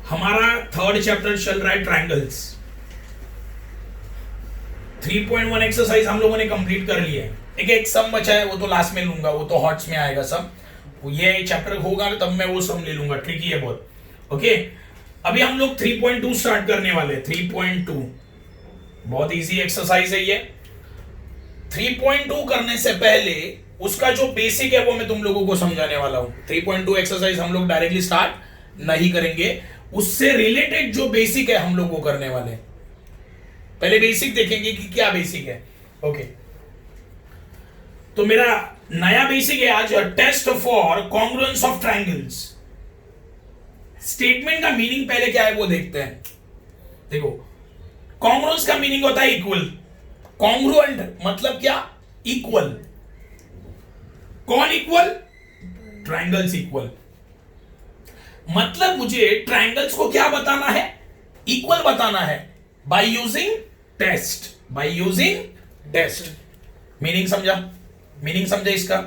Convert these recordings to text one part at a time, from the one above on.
हमारा third chapter चल रहा है ट्रायंगल्स। 3.1 एक्सरसाइज हम लोगों ने कंप्लीट कर लिया है। एक सम बचा है, वो तो लास्ट में लूंगा, वो तो हॉट्स में आएगा सम। ये चैप्टर होगा तब मैं वो सम ले लूंगा, ट्रिकी है बहुत। ओके, अभी हम लोग 3.2 स्टार्ट करने वाले हैं। 3.2 बहुत इजी एक्सरसाइज है ये। 3.2 करने से पहले उसका जो बेसिक है वो मैं तुम लोगों को समझाने वाला हूं। 3.2 एक्सरसाइज हम लोग डायरेक्टली स्टार्ट नहीं करेंगे, उससे रिलेटेड जो बेसिक है हम लोग वो करने वाले हैं। पहले बेसिक देखेंगे कि क्या बेसिक है। ओके, तो मेरा नया बेसिक है आज, test for congruence of triangles. Statement का मीनिंग पहले क्या है वो देखते हैं। देखो, कॉन्ग्रुएंस का मीनिंग होता है इक्वल। कॉन्ग्रुएंट मतलब क्या? इक्वल। कौन इक्वल? Triangles equal. मतलब मुझे ट्रायंगल्स को क्या बताना है? इक्वल बताना है by using test. By using test. Meaning समझा? मीनिंग समझा इसका?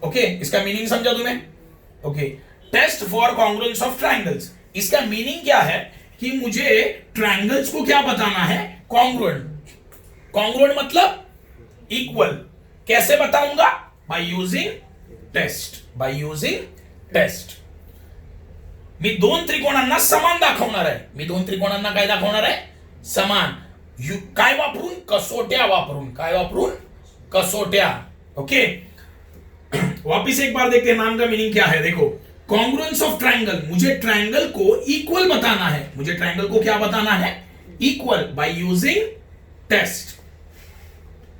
ओके, इसका मीनिंग समझा तुम्हें? Okay, test for congruence of triangles, इसका मीनिंग क्या है कि मुझे ट्रायंगल्स को क्या बताना है? कॉन्ग्रुएंट। कॉन्ग्रुएंट मतलब इक्वल। कैसे बताऊंगा? By using test. By using test. मी दोन त्रिकोणांना समान दाखवणार आहे। मी दोन त्रिकोणांना काय दाखवणार आहे? समान। काय वापरून? कसोट्या वापरून। काय वापरून? कसोट्या। ओके, वापिस एक बार देखते हैं नाम का मीनिंग क्या है। देखो, कॉन्ग्रुएंस ऑफ ट्रायंगल, मुझे ट्रायंगल को इक्वल बताना है। मुझे ट्रायंगल को क्या बताना है? Equal by using test.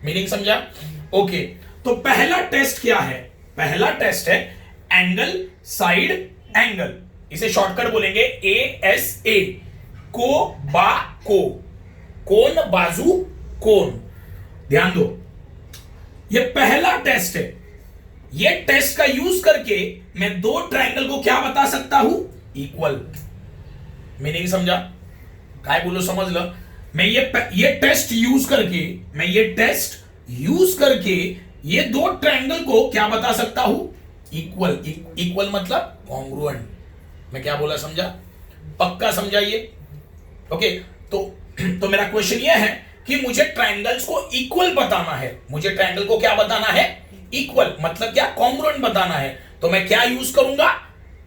Meaning समझा? ओके, तो पहला टेस्ट क्या है? पहला टेस्ट है एंगल साइड एंगल। इसे शॉर्टकट बोलेंगे ASA। को बा को, कोन बाजू कोन। ध्यान दो, ये पहला टेस्ट है। ये टेस्ट का यूज करके मैं दो ट्रायंगल को क्या बता सकता हूं? इक्वल। मीनिंग समझा? काय बोलो समझ लो। मैं ये टेस्ट यूज करके, मैं ये टेस्ट यूज करके ये दो ट्रायंगल को क्या बता सकता हूं? इक्वल। इक्वल मतलब कॉन्ग्रुएंट। मैं क्या बोला समझा? पक्का समझा ये? ओके, तो मेरा क्वेश्चन ये है कि मुझे ट्रायंगल्स को इक्वल बताना है। मुझे ट्रायंगल को क्या बताना है? इक्वल। मतलब क्या? कॉन्ग्रुएंट बताना है। तो मैं क्या यूज करूंगा?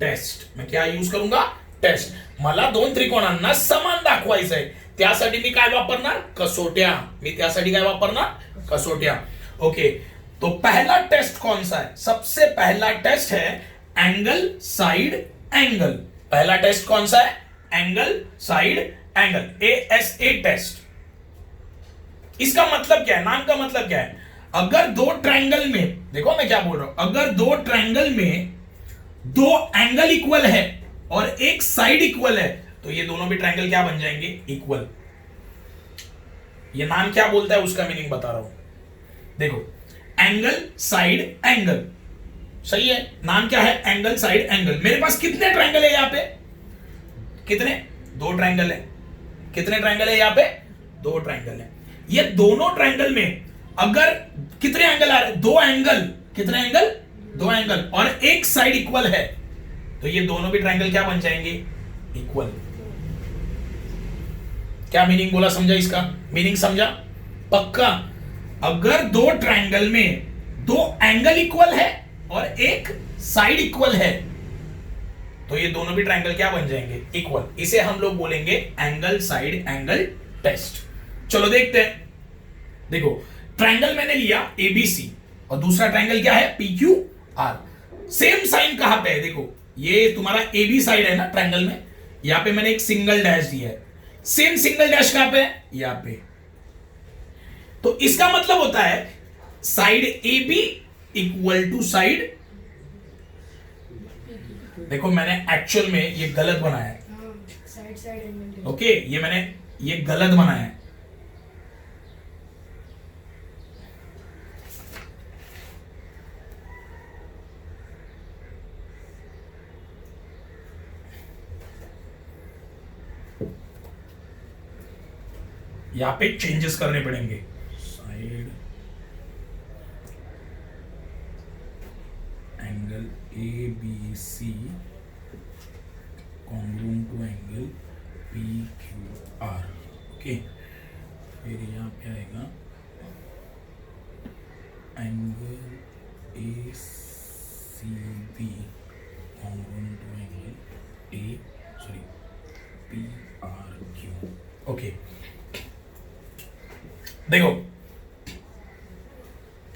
टेस्ट। मैं क्या यूज करूंगा? टेस्ट। मला दोन त्रिकोणांना समान दाखवायचंय, त्यासाठी मी काय वापरणार? कसोट्या। मी त्यासाठी काय वापरणार? कसोट्या। ओके, तो पहला टेस्ट कौन सा है? सबसे पहला टेस्ट है एंगल साइड एंगल। पहला टेस्ट कौन सा है? Angle side angle, ASA test. इसका मतलब क्या है? नाम का मतलब क्या है? अगर दो ट्रायंगल में, देखो मैं क्या बोल रहा हूं, अगर दो ट्रायंगल में दो एंगल इक्वल है और एक साइड इक्वल है, तो ये दोनों भी ट्रायंगल क्या बन जाएंगे? इक्वल। ये नाम क्या बोलता है उसका मीनिंग बता रहा हूं। देखो, एंगल साइड एंगल, सही है। नाम क्या है? Angle side angle. मेरे पास कितने ट्रायंगल है यहां पे? कितने? दो ट्रायंगल है। कितने ट्रायंगल है यहां पे? दो ट्रायंगल है। ये दोनों ट्रायंगल में अगर कितने एंगल आ रहे? दो एंगल। कितने एंगल? दो एंगल। और एक साइड इक्वल है, तो ये दोनों भी ट्रायंगल क्या बन जाएंगे? इक्वल। क्या मीनिंग बोला समझा? इसका मीनिंग समझा? पक्का। अगर दो ट्रायंगल में दो एंगल इक्वल है और एक साइड इक्वल है, तो ये दोनों भी ट्रायंगल क्या बन जाएंगे? इक्वल। इसे हम लोग बोलेंगे एंगल साइड एंगल टेस्ट। चलो देखते हैं। देखो, ट्रायंगल मैंने लिया ABC और दूसरा ट्रायंगल क्या है? PQR। सेम साइन कहां पे है? देखो, ये तुम्हारा AB साइड है ना ट्रायंगल में, यहां पे मैंने एक सिंगल डैश दिया है। सेम सिंगल डैश कहां पे है? यहां पे। तो इसका मतलब होता है side AB equal to side, देखो मैंने एक्चुअल में ये गलत बनाया है। ओके, ये मैंने ये गलत बनाया है। यहां पे चेंजेस करने पड़ेंगे। Side angle ABC congruent to angle okay, फिर यहाँ पे आएगा angle A C B congruent to angle A P R Q. Okay, देखो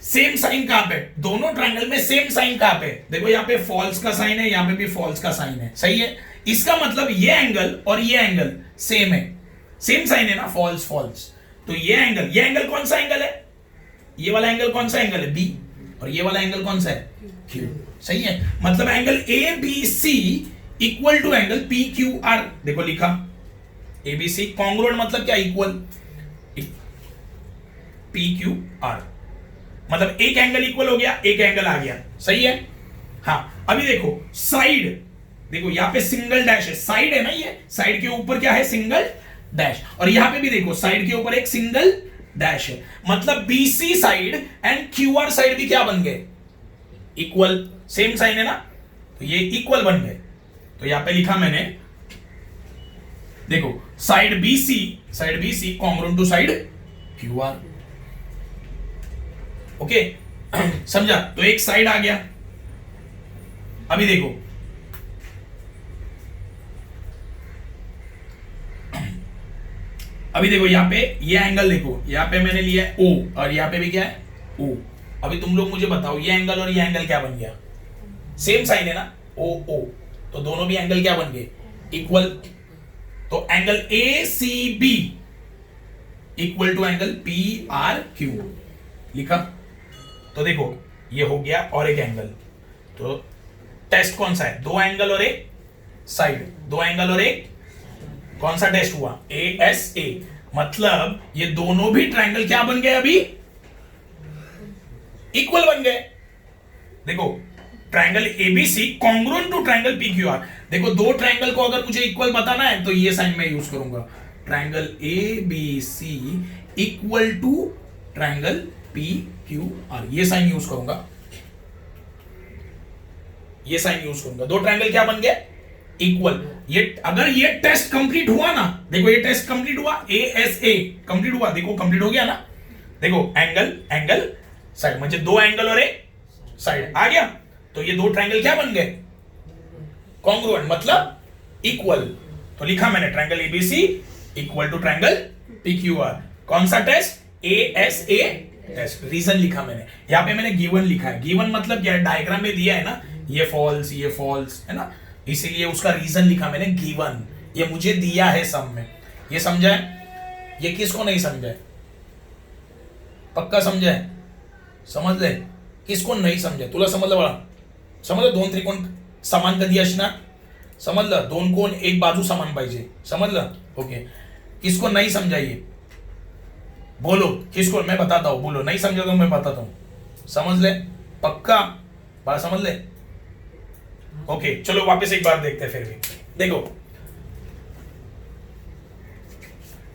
सेम साइन कहां पे, दोनों ट्रायंगल में सेम साइन कहां पे, देखो यहाँ पे फॉल्स का साइन है, यहाँ पे भी फॉल्स का साइन है, सही है। इसका मतलब ये एंगल और ये एंगल सेम है, सेम साइन है ना, फॉल्स फॉल्स। तो ये एंगल कौन सा एंगल है, ये वाला एंगल कौन सा एंगल है, बी, और ये वाला एंगल कौन सा है, क्यू, सही है। मतलब angle A B C equal to angle P Q R, देखो लिखा ए बी सी, कॉन्ग्रुएंट मतलब क्या, इक्वल, पी क्यू आर, मतलब एक एंगल इक्वल हो गया, एक एंगल आ गया, सही है। हाँ, अभी देखो साइड, देखो यहां पे सिंगल डैश है, साइड है ना, ये साइड के ऊपर क्या है, सिंगल डैश, और यहां पे भी देखो साइड के ऊपर एक सिंगल डैश है, मतलब BC side and QR side भी क्या बन गए, इक्वल, सेम साइन है ना, तो ये इक्वल बन गए। तो यहां पे लिखा मैंने, देखो side BC congruent to side QR, okay, समझा। तो एक साइड आ गया। अभी देखो यहां पे ये एंगल देखो, यहां पे मैंने लिया है O और यहां पे भी क्या है O। अभी तुम लोग मुझे बताओ ये एंगल और ये एंगल क्या बन गया, सेम साइन है ना, O O, तो दोनों भी एंगल क्या बन गए, इक्वल। तो angle ACB equal to angle PRQ लिखा। तो देखो ये हो गया और एक एंगल, तो टेस्ट कौन सा है, दो एंगल और एक साइड, दो एंगल और एक, कौन सा टेस्ट हुआ, ASA, मतलब ये दोनों भी ट्रायंगल क्या बन गए, अभी इक्वल बन गए। देखो triangle ABC congruent to triangle PQR, देखो दो ट्रायंगल को अगर मुझे इक्वल बताना है तो ये साइन मैं यूज करूंगा, triangle ABC equal to triangle PQR, ये साइन यूज करूंगा, ये साइन यूज करूंगा, दो ट्रायंगल क्या बन गए, इक्वल। ये अगर ये टेस्ट कंप्लीट हुआ ना, देखो ये टेस्ट कंप्लीट हुआ, ASA कंप्लीट हुआ, देखो कंप्लीट हो गया ना, देखो एंगल साइड, म्हणजे दो एंगल और एक साइड आ गया, तो ये दो ट्रायंगल क्या बन गए, कॉन्ग्रुएंट, मतलब इक्वल। तो लिखा मैंने triangle ABC equal to triangle PQR, कौन सा टेस्ट, ASA टेस्ट। रीजन लिखा मैंने, यहां पे मैंने गिवन लिखा है, गिवन मतलब क्या है, डायग्राम में दिया है ना, ये फॉल्स है ना, इसीलिए उसका रीजन लिखा मैंने गिवन, ये मुझे दिया है सम में, ये समझा है, ये किसको नहीं समझा है, पक्का समझा है, समझ ले, किसको नहीं समझा, तुला समजलं बाळा, समजलं, दोन त्रिकोण समान कधी असणार, समजलं, दोन कोण एक बाजू समान पाहिजे, समजलं, ओके। किसको नहीं समझा ये बोलो, किसको, मैं बताता हूं, बोलो, नहीं समझा तो मैं बताता हूं, समझ ले, पक्का बात समझ ले, ओके। चलो वापस एक बार देखते हैं फिर भी, देखो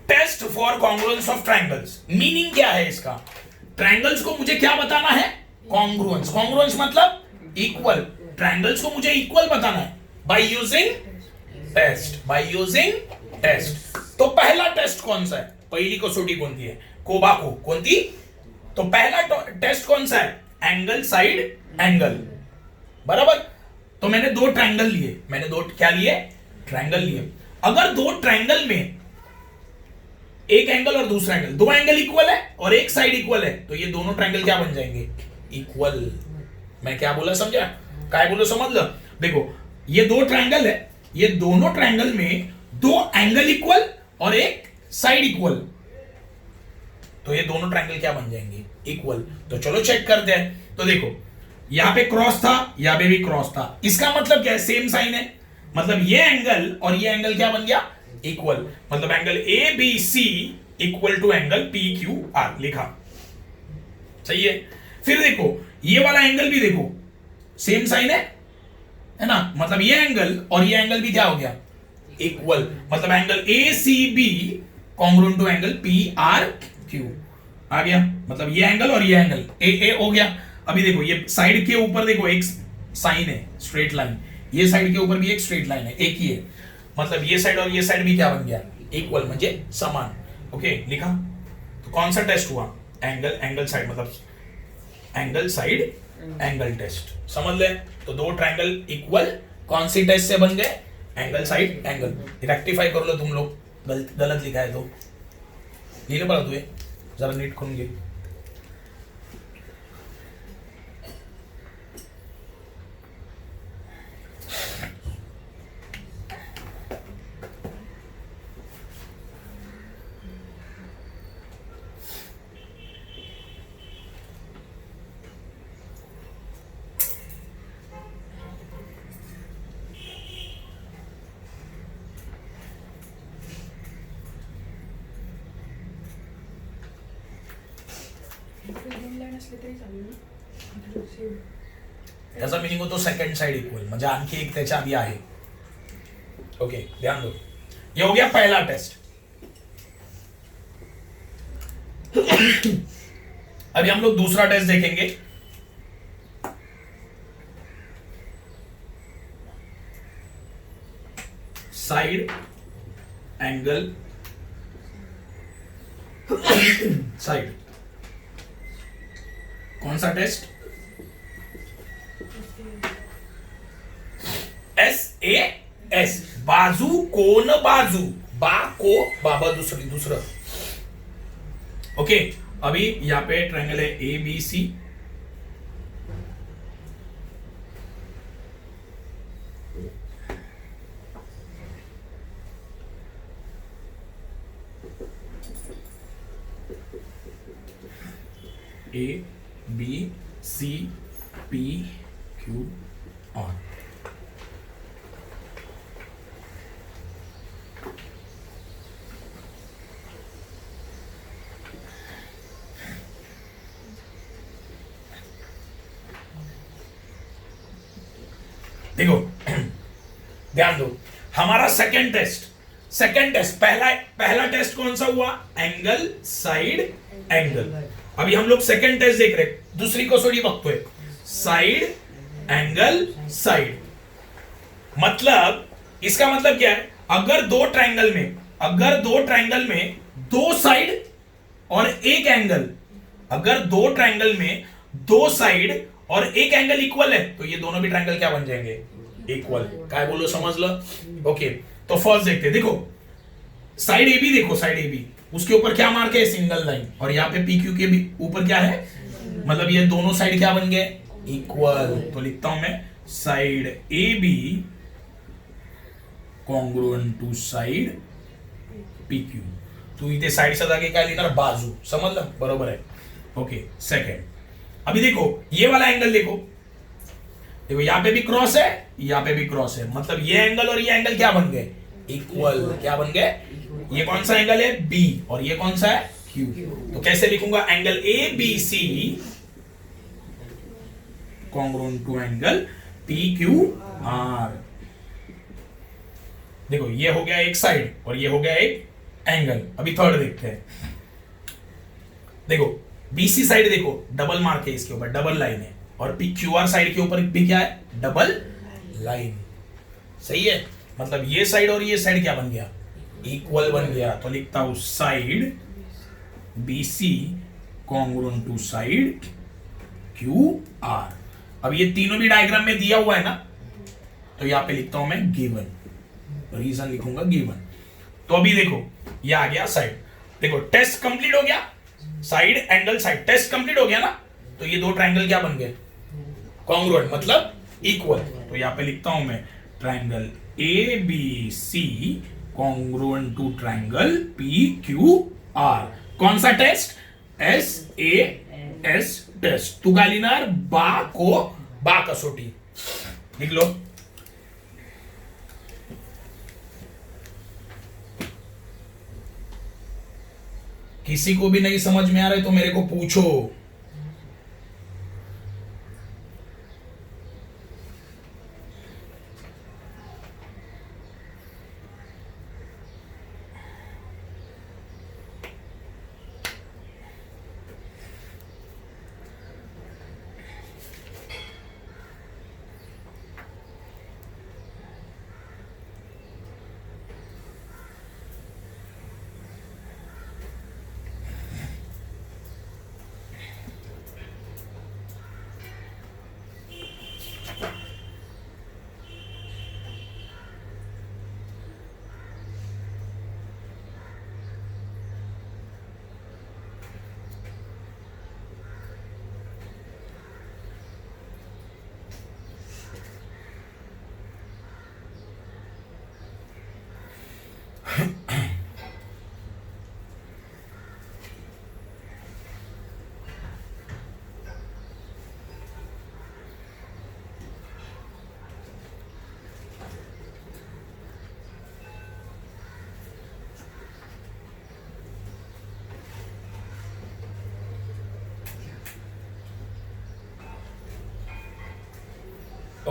test for congruence of triangles, meaning क्या है इसका, ट्रायंगल्स को मुझे क्या बताना है, कॉन्ग्रुएंस, कॉन्ग्रुएंस मतलब इक्वल, ट्रायंगल्स को मुझे इक्वल बताना है बाय यूजिंग टेस्ट। तो पहला टेस्ट कौन सा है, पहली कसोटी कौन सी है, कोबाको, कौन सी, तो पहला टेस्ट कौन सा है, एंगल साइड एंगल, बराबर। तो मैंने दो ट्रायंगल लिए, मैंने दो क्या लिए, ट्रायंगल लिए। अगर दो ट्रायंगल में एक एंगल और दूसरा एंगल, दो एंगल इक्वल है और एक साइड इक्वल है, तो ये दोनों ट्रायंगल क्या बन जाएंगे, इक्वल। मैं क्या बोला समझा, क्या बोला समझ लो। देखो ये दो ट्रायंगल है, ये दोनों ट्रायंगल में दो एंगल इक्वल और एक साइड इक्वल, तो ये दोनों ट्रायंगल क्या बन जाएंगे, इक्वल। तो चलो चेक करते हैं। तो देखो यहां पे क्रॉस था, यहां पे भी क्रॉस था, इसका मतलब क्या है, सेम साइन है, मतलब ये एंगल और ये एंगल क्या बन गया, इक्वल, मतलब angle ABC equal to angle PQR लिखा, सही है। फिर देखो ये वाला एंगल भी देखो सेम साइन है ना, मतलब ये एंगल और ये एंगल भी क्या हो गया, इक्वल, मतलब angle ACB congruent to angle PRQ आ गया, मतलब ये एंगल और ये एंगल AA हो गया। अभी देखो ये साइड के ऊपर देखो एक साइन है, स्ट्रेट लाइन, ये साइड के ऊपर भी एक स्ट्रेट लाइन है, एक ही है, मतलब ये साइड और ये साइड भी क्या बन गया, इक्वल, म्हणजे समान। ओके लिखा। तो कौन सा टेस्ट हुआ? एंगल साइड, मतलब एंगल साइड एंगल टेस्ट। समझ ले। तो दो ट्रायंगल इक्वल कौन सी टेस्ट से बन गए? Angle side angle. रेक्टिफाई कर लो तुम लोग, गलत लिखा है तो लीले पड़ा तुझे, जरा नीट खोलेंगे। त्याचा मिनिंग होतो सेकंड साइड इक्वल, म्हणजे आणखी एक त्याच्या आधी आहे। ओके ध्यान दो, ये हो गया पहला टेस्ट। अभी हम लोग दूसरा टेस्ट देखेंगे। साइड एंगल साइड, कौन सा टेस्ट? SAS, बाजू कोण बाजू, बा को बाबा दूसरा। ओके अभी यहां पे ट्रायंगल है ABC, ABCPQR। देखो ध्यान दो, हमारा सेकंड टेस्ट पहला टेस्ट कौन सा हुआ? Angle side angle. अभी हम लोग सेकंड टेस्ट देख रहे, दूसरी कसोटी बघतोय, साइड एंगल साइड। मतलब इसका मतलब क्या है? अगर दो ट्रायंगल में दो साइड और एक एंगल, अगर दो ट्रायंगल में दो साइड और एक एंगल इक्वल है, तो ये दोनों भी ट्रायंगल क्या बन जाएंगे? इक्वल। काय बोलो समझ लो। ओके तो फर्स्ट देखते हैं। देखो साइड AB, देखो साइड AB, उसके ऊपर क्या मार्क है? Single line. और यहाँ पे PQ के भी ऊपर क्या है? मतलब ये दोनों साइड क्या बन गए? इक्वल। तो लिखता हूं मैं side AB congruent to side PQ। तू इथे साइड से जाके काय लिहिणार? बाजू। समजलं? बरोबर है। ओके सेकंड, अभी देखो ये वाला एंगल, देखो यहां पे भी क्रॉस है, यहां पे भी क्रॉस है, मतलब ये एंगल और ये एंगल क्या बन गए? इक्वल। क्या बन गए? ये कौन सा एंगल है? B, और ये कौन सा है? Q। तो कैसे लिखूंगा? Angle ABC congruent to angle PQR। देखो ये हो गया एक साइड और ये हो गया एक एंगल। अभी थर्ड देखते हैं। देखो BC साइड, देखो डबल मार्क है इसके ऊपर, डबल लाइन है, और QR साइड के ऊपर भी क्या है? Double line. सही है, मतलब ये साइड और ये साइड क्या बन गया? इक्वल बन गया। तो लिखता हूं side BC congruent to side QR। अब ये तीनों भी डायग्राम में दिया हुआ है ना, तो यहां पे लिखता हूं मैं गिवन, रीजन लिखूंगा गिवन। तो अभी देखो ये आ गया साइड। देखो टेस्ट कंप्लीट हो गया, side angle side test complete हो गया ना, तो ये दो ट्रायंगल क्या बन गए? कॉन्ग्रुएंट, मतलब इक्वल। तो यहां पे लिखता हूं मैं triangle ABC congruent to triangle PQR। कौन सा टेस्ट? SAS test. तू काय लिहिणार? बा कसोटी लिख लो। किसी को भी नहीं समझ में आ रहा है तो मेरे को पूछो।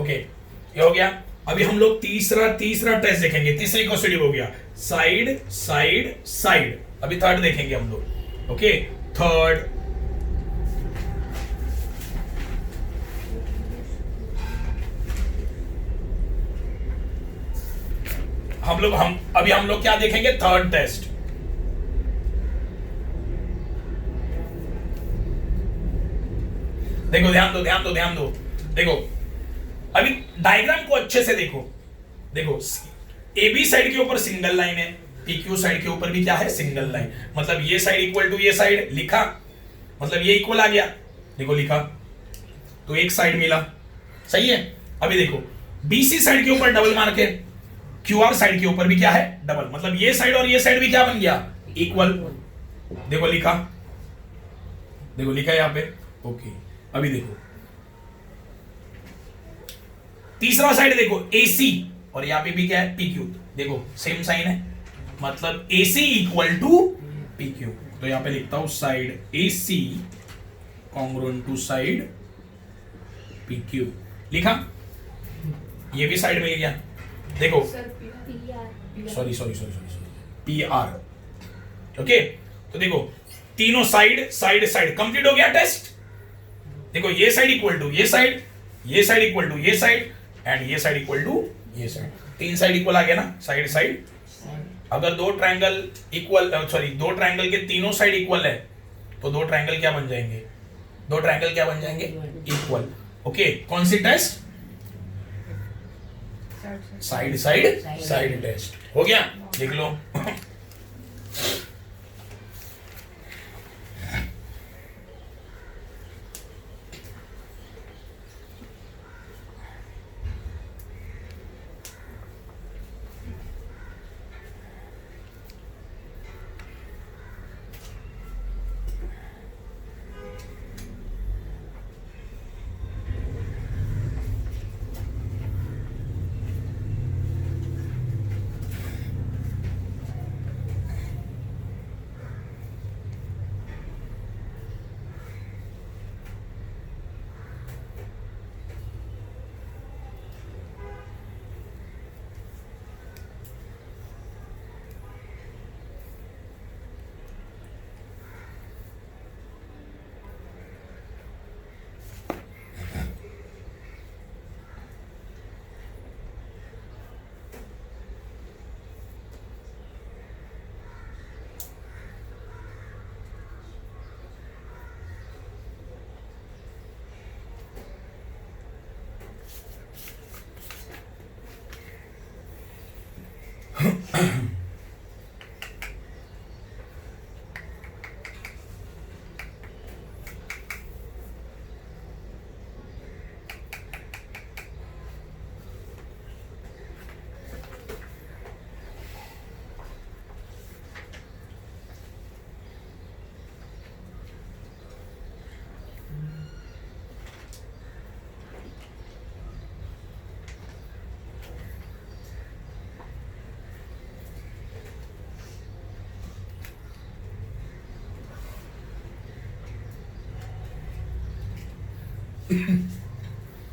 ओके, ये हो गया। अभी हम लोग तीसरा टेस्ट देखेंगे। तीसरी क्वेश्चन हो गया साइड साइड साइड। अभी थर्ड देखेंगे हम लोग। ओके, थर्ड हम लोग क्या देखेंगे? Third test. देखो, ध्यान दो। देखो, अभी डायग्राम को अच्छे से देखो। देखो, ए बी साइड के ऊपर सिंगल लाइन है, पी क्यू साइड के ऊपर भी क्या है? Single line. मतलब ये साइड इक्वल टू ये साइड, लिखा। मतलब ये इक्वल आ गया, देखो लिखा, तो एक साइड मिला। सही है। अभी देखो, बीसी साइड के ऊपर डबल मार्क है, क्यूआर साइड के ऊपर भी क्या है? डबल। मतलब ये साइड और ये साइड भी क्या बन गया? इक्वल। देखो लिखा, यहां पे। ओके, अभी देखो तीसरा साइड, देखो AC, और यहां पे भी क्या है? PQ। देखो सेम साइन है, मतलब AC इक्वल टू PQ। तो यहां पे लिखता हूं side AC congruent to side PQ। लिखा, ये भी साइड मिल गया। देखो, सॉरी PR। ओके, तो देखो तीनों साइड साइड साइड कंप्लीट हो गया टेस्ट। देखो, ये साइड इक्वल टू ये साइड, ये साइड इक्वल टू ये साइड, एंड ये साइड इक्वल टू ये साइड। तीन साइड इक्वल आ गया ना, साइड साइड। अगर दो ट्रायंगल के तीनों साइड इक्वल है, तो दो ट्रायंगल क्या बन जाएंगे? इक्वल। ओके, कौन सी टेस्ट? साइड साइड टेस्ट हो गया। देख लो।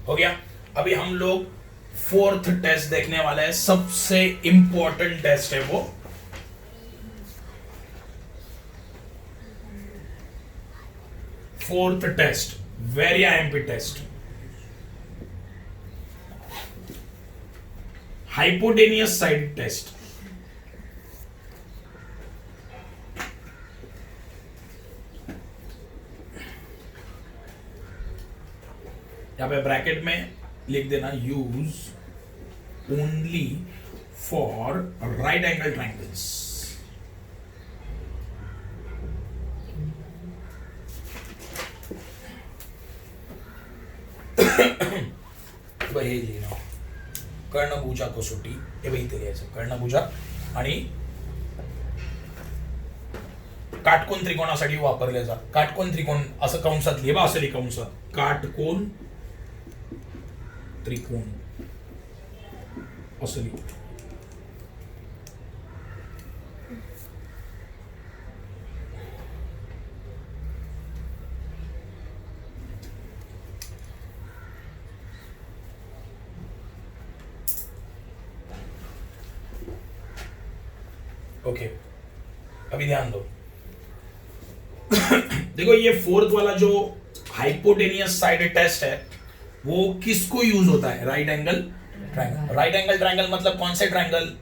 हो गया। अभी हम लोग फोर्थ टेस्ट देखने वाले हैं। सबसे इंपॉर्टेंट टेस्ट है वो। Fourth test, very IMP test, hypotenuse side test. यहां पे ब्रैकेट में लिख देना, use only for right angle triangles. हे लिहिणं कर्णभुजा कसोटी, हे बघ इथे लिहायचं कर्णभुजा आणि काटकोन त्रिकोणासाठी वापरले जातात। काटकोन त्रिकोण असं कंसात लिहा, असं लिहा कंसात काटकोन त्रिकोण असं लिहा। ओके अभी ध्यान दो। देखो ये फोर्थ वाला जो हाइपोटेनियस साइड टेस्ट है वो किसको यूज होता है? Right angle triangle. Right angle triangle मतलब कौन से ट्रायंगल?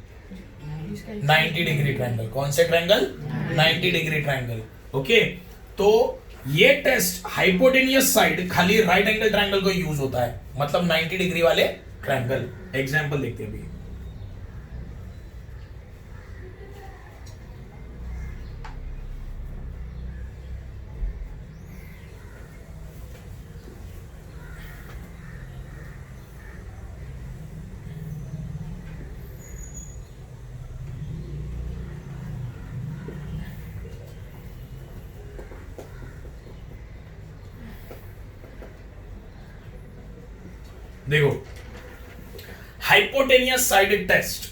90 degree triangle. कौन से ट्रायंगल? 90 degree triangle. ओके तो ये टेस्ट हाइपोटेनियस साइड खाली राइट एंगल ट्रायंगल को यूज होता है, मतलब 90 डिग्री वाले ट्रायंगल। एग्जांपल देखते हैं अभी। देखो हाइपोटेनियस साइड टेस्ट,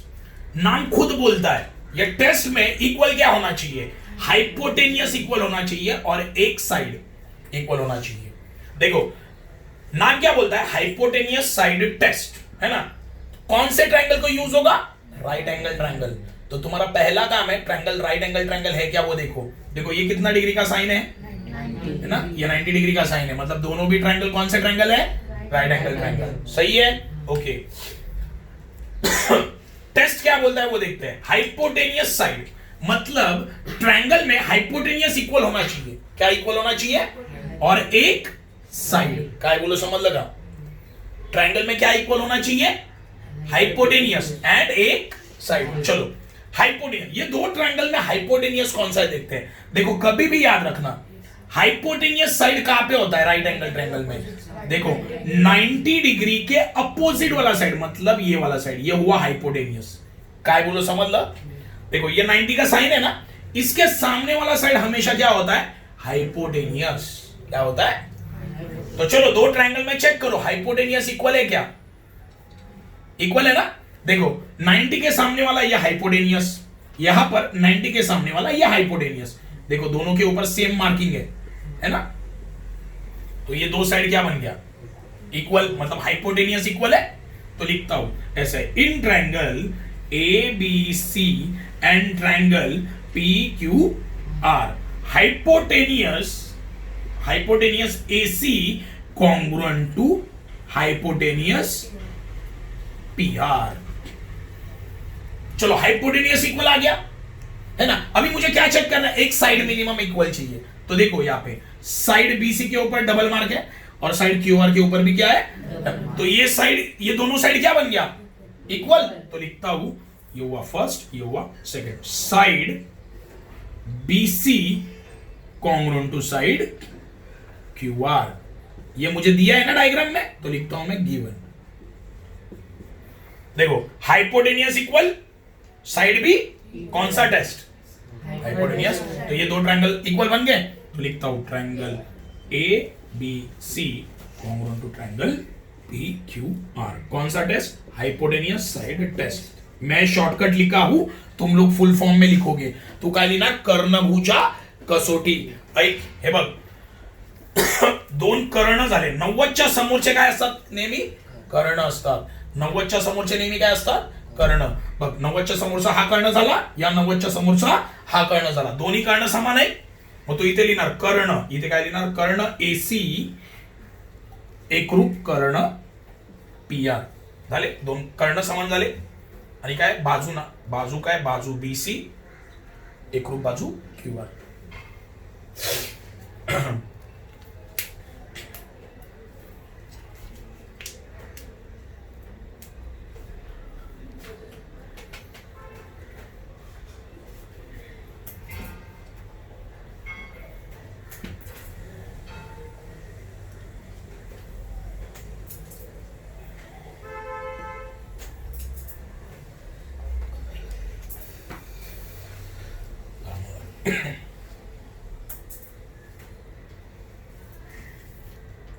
नाम खुद बोलता है ये टेस्ट में इक्वल क्या होना चाहिए? हाइपोटेनियस इक्वल होना चाहिए और एक साइड इक्वल होना चाहिए। देखो नाम क्या बोलता है? हाइपोटेनियस साइड टेस्ट, है ना? कौन से ट्रायंगल को यूज होगा? Right angle triangle. तो तुम्हारा पहला काम है ट्रायंगल, राइट एंगल ट्रायंगल है क्या वो देखो। देखो ये कितना डिग्री का साइन है ना? ये 90 डिग्री का साइन है, मतलब दोनों भी ट्रायंगल कौन से ट्रायंगल है? Right angle triangle. सही है? ओके टेस्ट क्या बोलता है वो देखते हैं। हाइपोटेनियस साइड मतलब ट्रायंगल में हाइपोटेनियस इक्वल होना चाहिए। क्या इक्वल होना चाहिए? और एक साइड क्या बोलो, समझ लगा? ट्रायंगल में क्या इक्वल होना चाहिए? हाइपोटेनियस एंड एक साइड। चलो हाइपोटेनियस, ये दो ट्रायंगल में हाइपोटेनियस कौन सा है देखते हैं। देखो कभी भी याद रखना हाइपोटेनियस साइड कहां पे होता है? राइट एंगल ट्रायंगल में। देखो 90 डिग्री के अपोजिट वाला साइड, मतलब ये वाला साइड, ये हुआ हाइपोटेनियस। काय बोलो, समझ लो। देखो ये 90 का साइन है ना, इसके सामने वाला साइड हमेशा क्या होता है? हाइपोटेनियस। क्या होता है? तो चलो दो ट्रायंगल में चेक करो हाइपोटेनियस इक्वल है क्या? इक्वल है ना? देखो 90 के सामने वाला ये हाइपोटेनियस, यहां पर 90 के सामने वाला ये हाइपोटेनियस। देखो दोनों के ऊपर सेम मार्किंग है ना? तो ये दो साइड क्या बन गया? इक्वल, मतलब हाइपोटेनियस इक्वल है। तो लिखता हूं ऐसे, इन triangle A B C and triangle P Q R hypotenuse A C congruent to hypotenuse P R. चलो हाइपोटेनियस इक्वल आ गया है ना? अभी मुझे क्या चेक करना है? एक साइड मिनिमम इक्वल चाहिए। तो देखो यहाँ पे साइड बीसी के ऊपर डबल मार्क है और साइड क्यूआर के ऊपर भी क्या है? तो ये साइड, ये दोनों साइड क्या बन गया? इक्वल। तो लिखता हूं ये हुआ फर्स्ट, ये हुआ second. Side BC congruent to side QR, ये मुझे दिया है ना डायग्राम में, तो लिखता हूं मैं गिवन। देखो हाइपोटेनियस इक्वल, साइड भी कौन सा टेस्ट? हाइपोटेनियस। तो ये दो ट्रायंगल इक्वल बन गए। तो लिखता हूं triangle A B C congruent to triangle P Q R. कौन सा टेस्ट? Hypotenuse side test. मैं शॉर्टकट लिखा हूं, तुम लोग फुल फॉर्म में लिखोगे। तू काय लिहिणार? कर्णभुजा कसोटी। ऐक हे बघ, दोन कर्ण झाले, 90च्या समोरचे काय असतात? नेहमी कर्ण असतात। 90च्या समोरचे नेहमी काय असतात? कर्ण। बघ 90च्या समोरचा हा कर्ण झाला, या 90च्या समोरचा हा कर्ण झाला। दोन्ही कर्ण समान आहे, मग तो इथे लिहिणार कर्ण, इथे काय लिहिणार? कर्ण एसी एकरूप कर्ण पी आर झाले। दोन कर्ण समान झाले आणि काय बाजू ना, बाजू काय? बाजू बीसी एकरूप बाजू क्यू आर।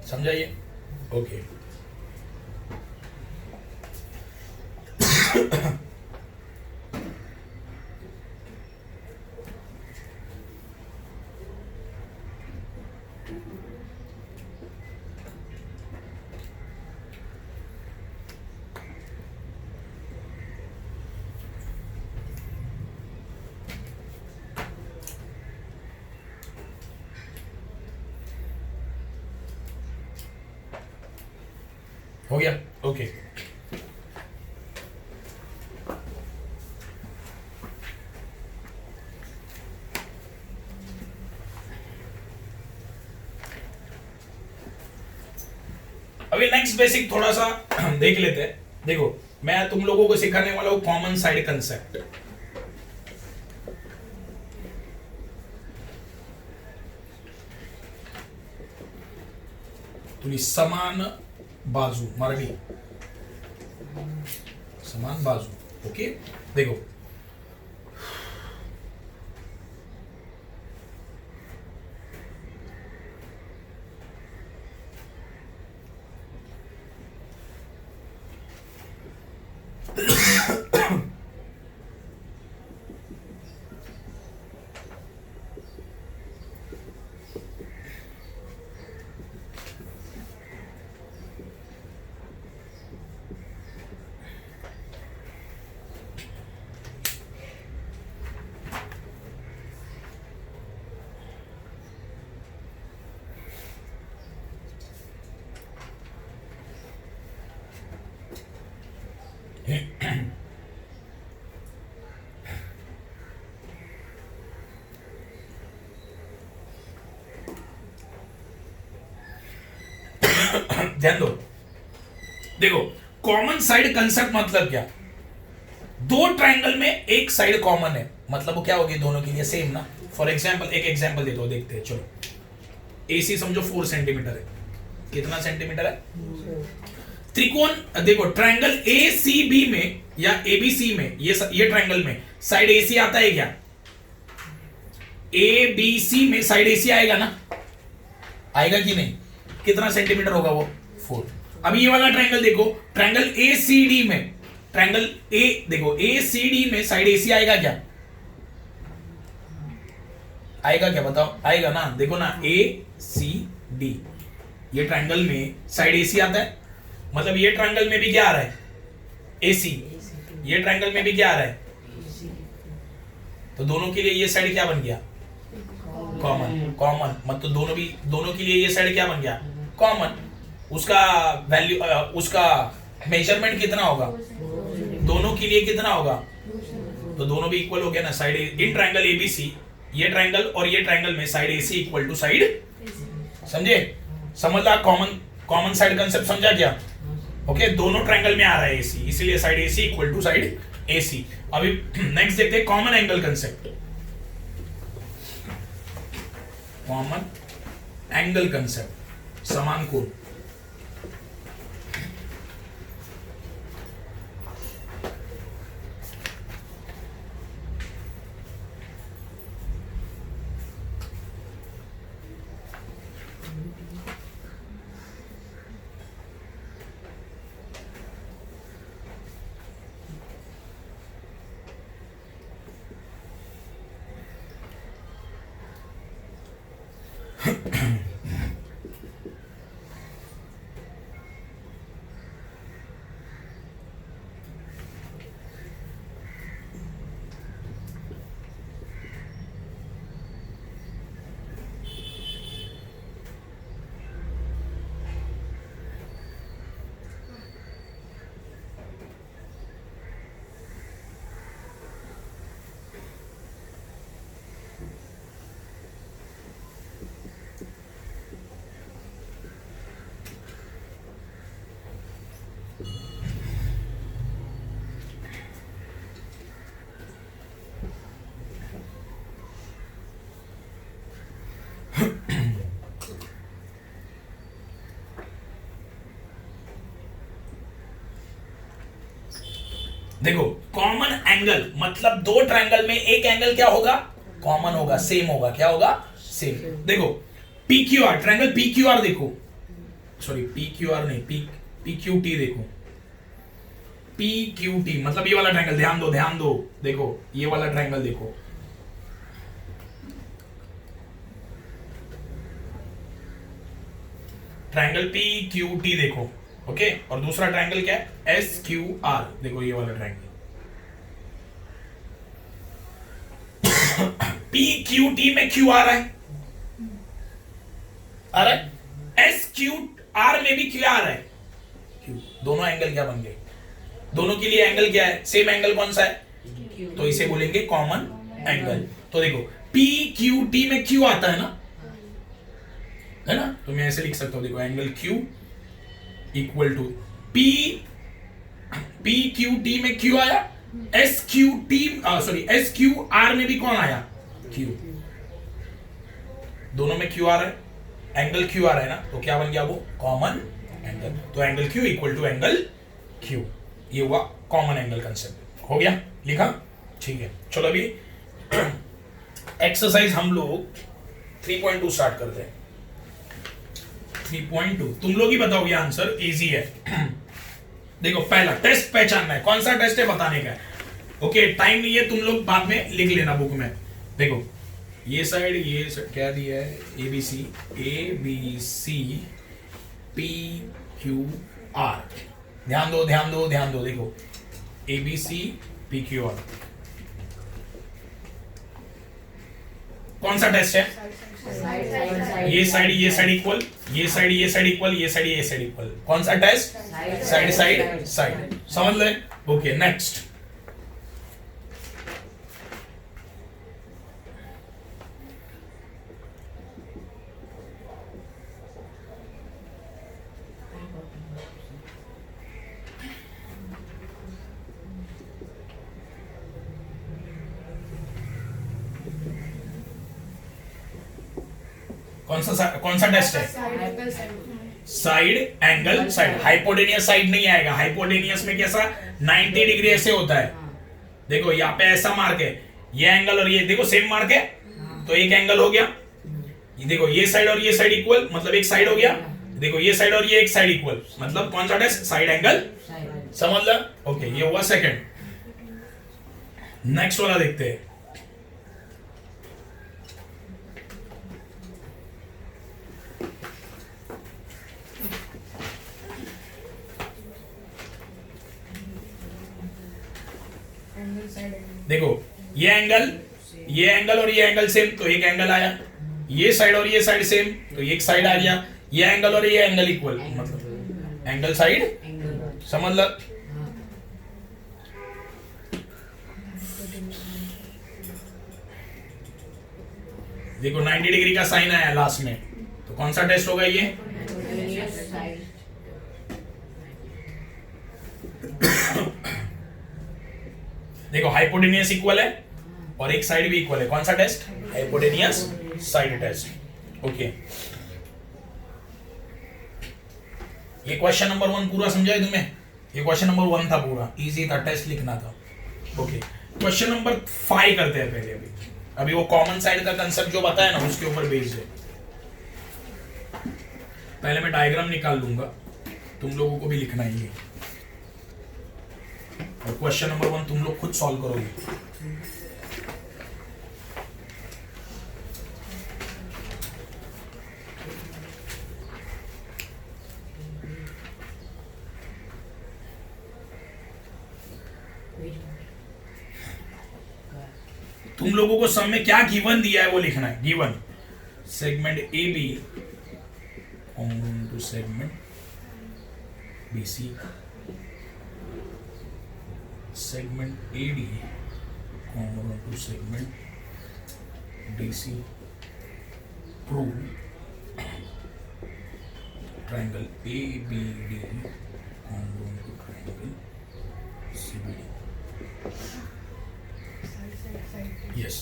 समझाइए? ओके हो गया? ओके। अभी नेक्स्ट बेसिक थोड़ा सा देख लेते हैं। देखो, मैं तुम लोगों को सिखाने वाला हूं कॉमन साइड कंसेप्ट। समान बाजू, मराठी समान बाजू। ओके, देखो ध्यान दो। देखो, कॉमन साइड कंसेप्ट मतलब क्या? दो ट्रायंगल में एक साइड कॉमन है, मतलब वो क्या होगी? दोनों के लिए सेम ना। फॉर एग्जांपल, एक एग्जांपल देता हूं, देखते हैं। चलो, एसी समझो 4 सेंटीमीटर है। कितना सेंटीमीटर है? त्रिकोण देखो, ट्रायंगल ए सी बी में या ए बी सी में, ये ट्रायंगल में साइड एसी आता है क्या? ए बी सी में साइड एसी आएगा ना? आएगा कि नहीं? कितना सेंटीमीटर होगा वो? 4। अभी ये वाला ट्रायंगल देखो, ट्रायंगल ए सी डी में, ट्रायंगल ए देखो, ए सी डी में साइड एसी आएगा क्या? आएगा क्या? बताओ, आएगा ना? देखो ना, ए सी डी, ये ट्रायंगल में साइड एसी आता है, मतलब ये ट्रायंगल में भी क्या आ रहा है? एसी। ये ट्रायंगल में भी क्या आ रहा है? तो दोनों के लिए ये साइड क्या बन गया? कॉमन। कॉमन मतलब दोनों के लिए ये साइड क्या बन गया? कॉमन। उसका वैल्यू, उसका मेजरमेंट कितना होगा? दोनों के लिए कितना होगा? तो दोनों भी इक्वल हो गया ना। साइड इन ट्रायंगल एबीसी, ये ट्रायंगल और ये ट्रायंगल में side AC equal to side, समझे? समझला? कॉमन साइड कंसेप्ट समझा क्या? ओके, दोनों ट्रायंगल में आ रहा है एसी, इसीलिए side AC equal to side AC. अभी नेक्स्ट देखते हैं common angle concept. Common angle concept, समान कोण। देखो, कॉमन एंगल मतलब दो ट्रायंगल में एक एंगल क्या होगा? कॉमन होगा, सेम होगा। क्या होगा? सेम। देखो, P Q are, triangle P Q R देखो, सॉरी पी क्यू आर नहीं, पी क्यू टी देखो। पी क्यू टी मतलब ये वाला ट्रायंगल, ध्यान दो। देखो, ये वाला ट्रायंगल देखो, ट्रायंगल पी क्यू टी देखो। ओके, और दूसरा ट्रायंगल क्या है? S Q R. देखो, ये वाला ट्रायंगल पी क्यू टी में क्यू आ रहा है, एस क्यू आर में भी क्या आ रहा है? क्यू। दोनों एंगल क्या बन गए? दोनों के लिए एंगल क्या है? सेम एंगल कौन सा है? तो इसे बोलेंगे कॉमन एंगल। तो देखो पी क्यू टी में क्यू आता है ना, तो मैं ऐसे लिख सकता हूं, देखो angle Q equal to P Q T में क्यू आया, S Q T sorry S Q R में भी कौन आया? क्यू। दोनों में क्यू आर है, एंगल क्यू आर है ना, तो क्या बन गया वो? Common angle. तो angle Q equal to angle Q, ये हुआ कॉमन एंगल कंसेप्ट। हो गया लिखा? ठीक है, चलो अभी एक्सरसाइज हम लोग 3.2 स्टार्ट करते हैं। 3.2 तुम लोग ही बताओगे आंसर, इजी है। देखो पहला टेस्ट पहचानना है, कौन सा टेस्ट है बताने का है। ओके, टाइम नहीं है, तुम लोग बाद में लिख लेना बुक में। देखो ये साइड क्या दिया है? A B C P Q R. ध्यान दो, देखो A B C P Q R कौन सा टेस्ट है? ये साइड इक्वल, ये साइड इक्वल, कौन सा टेस्ट? साइड। समझ ले? Okay next. कौन सा टेस्ट है? Side angle side. Hypotenuse side नहीं आएगा। हाइपोटेनियस में कैसा 90 डिग्री ऐसे होता है। देखो यहाँ पे ऐसा मार्क है, ये एंगल और ये देखो सेम मार्क है, तो एक एंगल हो गया। ये देखो ये साइड और ये साइड इक्वल, मतलब एक साइड हो गया। देखो ये साइड और ये एक साइड इक्वल, मतलब कौन सा टेस्ट? Side angle. समझ लो? ओके, ये हुआ सेकंड। नेक्स्ट वाला देखते हैं। देखो ये एंगल और ये एंगल सेम, तो एक एंगल आया। ये साइड और ये साइड सेम, तो एक साइड आ गया। ये एंगल और ये एंगल इक्वल, मतलब एंगल साइड। समझ लो? देखो 90 डिग्री का साइन आया लास्ट में, तो कौन सा टेस्ट होगा ये? देखो हाइपोटेनियस इक्वल है और एक साइड भी इक्वल है, कौन सा test? Hypotenuse side test. Okay, ये क्वेश्चन नंबर 1 पूरा समझाए तुम्हें? ये क्वेश्चन नंबर 1 था, पूरा इजी था, टेस्ट लिखना था। ओके, क्वेश्चन नंबर 5 करते हैं पहले। अभी वो कॉमन साइड का कंसेप्ट जो बताया ना, उसके ऊपर बेस्ड है। पहले मैं डायग्राम निकाल लूंगा, तुम लोगों को भी लिखना ही है। और क्वेश्चन नंबर 1 तुम लोग खुद सॉल्व करोगे। तुम लोगों को सब में क्या गिवन दिया है वो लिखना है। Given segment A B to segment B C, segment AD congruent to segment DC, prove triangle ABD congruent to triangle CBD. Yes.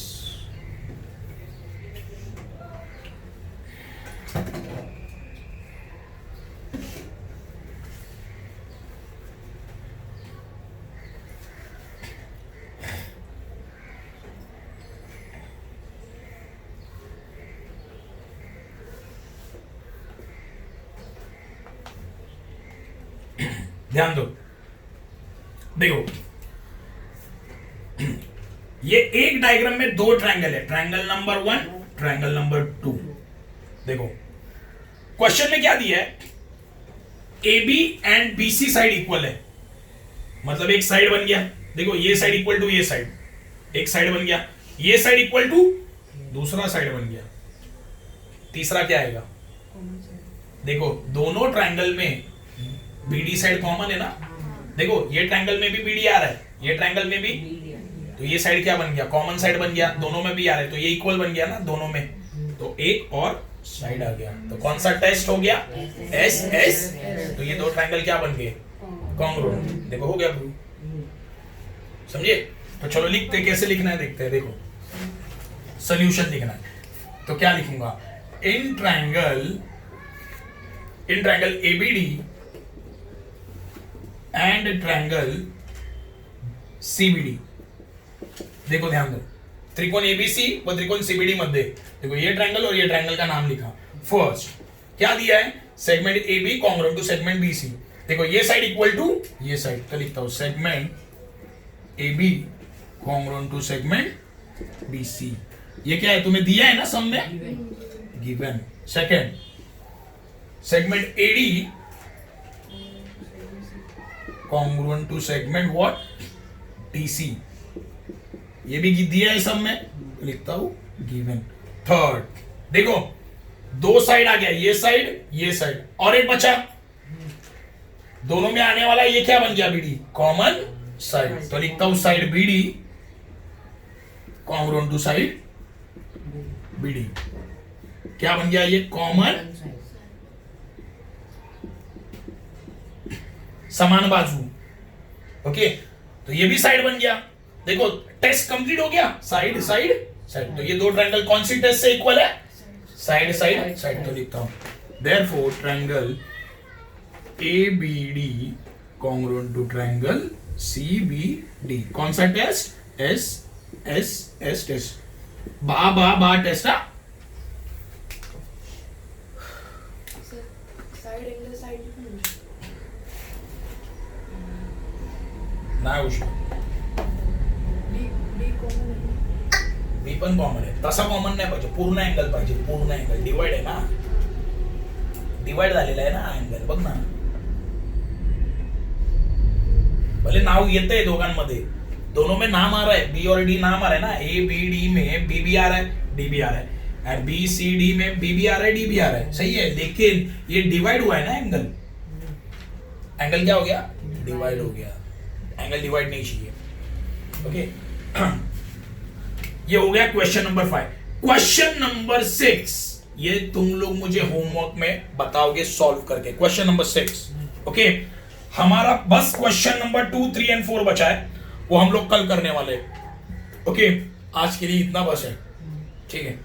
ध्यान दो, देखो ये एक डायग्राम में 2 ट्रायंगल है, ट्रायंगल नंबर 1, ट्रायंगल नंबर 2। देखो क्वेश्चन में क्या दिया है? AB and BC side equal है, मतलब एक साइड बन गया। देखो ये साइड इक्वल टू ये साइड, एक साइड बन गया। ये साइड इक्वल टू दूसरा साइड बन गया। तीसरा क्या आएगा? देखो दोनों ट्रायंगल में बीडी साइड कॉमन है ना, देखो ये ट्रायंगल में भी बीडी आ रहा है, ये ट्रायंगल में भी, तो ये साइड क्या बन गया, कॉमन साइड बन गया, दोनों में भी आ रहा है, तो ये इक्वल बन गया ना दोनों में, तो एक और साइड आ गया, तो कौन सा टेस्ट हो गया, एस एस, तो ये दो ट्रायंगल क्या बन गए, कॉन्ग्रुएंट। देखो हो गया प्रूव, समझे। तो चलो लिखते, कैसे लिखना है देखते हैं, देखो सॉल्यूशन लिखना है, तो क्या लिखूंगा, in triangle ABD and triangle CBD, देखो ध्यान दो, त्रिकोण एबीसी व त्रिकोण सीबीडी मध्ये, देखो ये ट्रायंगल और ये ट्रायंगल का नाम लिखा। फर्स्ट क्या दिया है, segment AB congruent to segment BC, देखो ये साइड इक्वल टू ये साइड, तो लिखता हूं segment AB congruent to segment BC, ये क्या है तुम्हें दिया है ना सम में, given. Second segment AD congruent to segment what, DC, ये भी दिया है सब में, लिखता हूं गिवन। थर्ड देखो दो साइड आ गया, ये साइड और एक बचा, दोनों में आने वाला ये क्या बन गया, बीडी कॉमन साइड, तो लिखता हूं side BD congruent to side BD, क्या बन गया ये कॉमन समान बाजू, ओके। तो ये भी साइड बन गया, देखो टेस्ट कंप्लीट हो गया, साइड साइड साइड, तो ये दो ट्रायंगल कौन सी टेस्ट से इक्वल है, साइड साइड साइड, तो लिखता हूं therefore triangle ABD congruent to triangle CBD, कौन सा test, S S S test, बा टेस्ट, नाही उष्ण बी पण कॉमन आहे, तसा कॉमन नाही पाहिजे, पूर्ण अँगल पाहिजे, पूर्ण अँगल, डिवाइड आहे ना, डिवाइड झालेला आहे ना अँगल, बघ ना, भले नाव येतंय दोघांमध्ये, दोनों में नाम आ रहा है, बी और डी नाम आ रहा है ना, ए बी डी में बी भी आ रहा है, डी भी आ रहा है, और बी सी डी में बी भी आ रहा है, डी भी आ रहा है, सही है, लेकिन ये डिवाइड हुआ है ना एंगल, एंगल क्या हो गया, डिवाइड हो गया, एंगल डिवाइड नहीं चाहिए, ओके। ये हो गया क्वेश्चन नंबर 5। क्वेश्चन नंबर 6 ये तुम लोग मुझे होमवर्क में बताओगे सॉल्व करके, क्वेश्चन नंबर 6, ओके। हमारा बस क्वेश्चन नंबर 2, 3 एंड 4 बचा है, वो हम लोग कल करने वाले, ओके। आज के लिए इतना बस है, ठीक है।